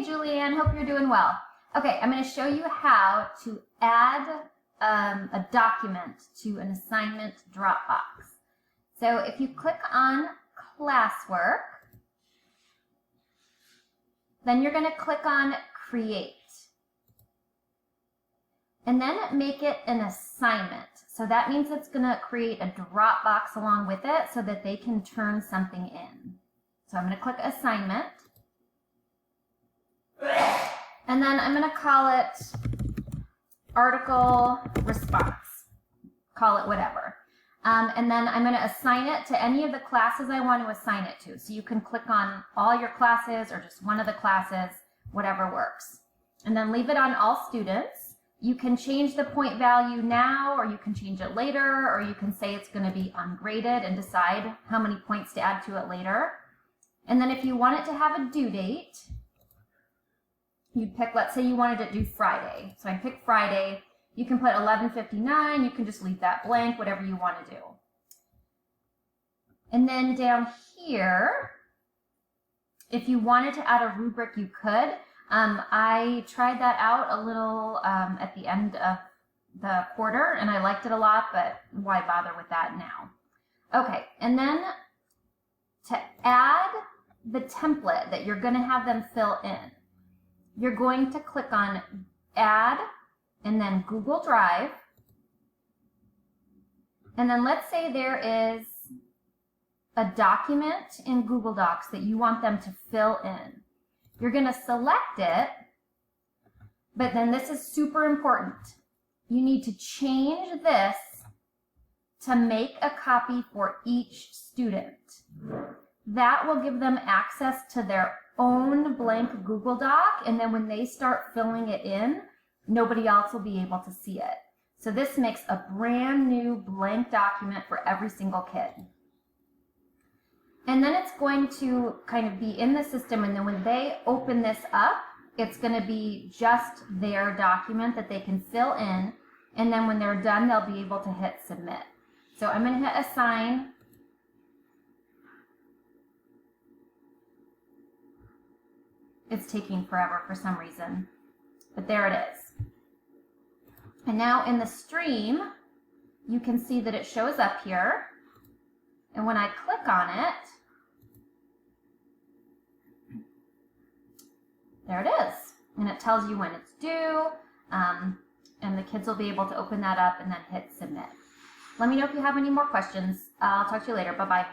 Hey, Julianne, hope you're doing well. Okay, I'm going to show you how to add a document to an assignment Dropbox. So if you click on classwork, then you're going to click on create. And then make it an assignment. So that means it's going to create a Dropbox along with it so that they can turn something in. So I'm going to click assignment. And then I'm going to call it article response. Call it whatever. And then I'm going to assign it to any of the classes I want to assign it to. So you can click on all your classes or just one of the classes, whatever works. And then leave it on all students. You can change the point value now, or you can change it later, or you can say it's going to be ungraded and decide how many points to add to it later. And then if you want it to have a due date, you'd pick, let's say you wanted to do Friday. So I pick Friday. You can put 11:59. You can just leave that blank, whatever you want to do. And then down here, if you wanted to add a rubric, you could. I tried that out a little at the end of the quarter, and I liked it a lot, but why bother with that now? Okay, and then to add the template that you're going to have them fill in, you're going to click on Add, and then Google Drive, and then let's say there is a document in Google Docs that you want them to fill in. You're going to select it, but then this is super important. You need to change this to make a copy for each student. That will give them access to their own blank Google Doc, and then when they start filling it in, nobody else will be able to see it. So this makes a brand new blank document for every single kid. And then it's going to kind of be in the system, and then when they open this up, it's going to be just their document that they can fill in, and then when they're done, they'll be able to hit submit. So I'm going to hit assign. It's taking forever for some reason, but there it is. And now in the stream, you can see that it shows up here. And when I click on it, there it is. And it tells you when it's due, and the kids will be able to open that up and then hit submit. Let me know if you have any more questions. I'll talk to you later. Bye-bye.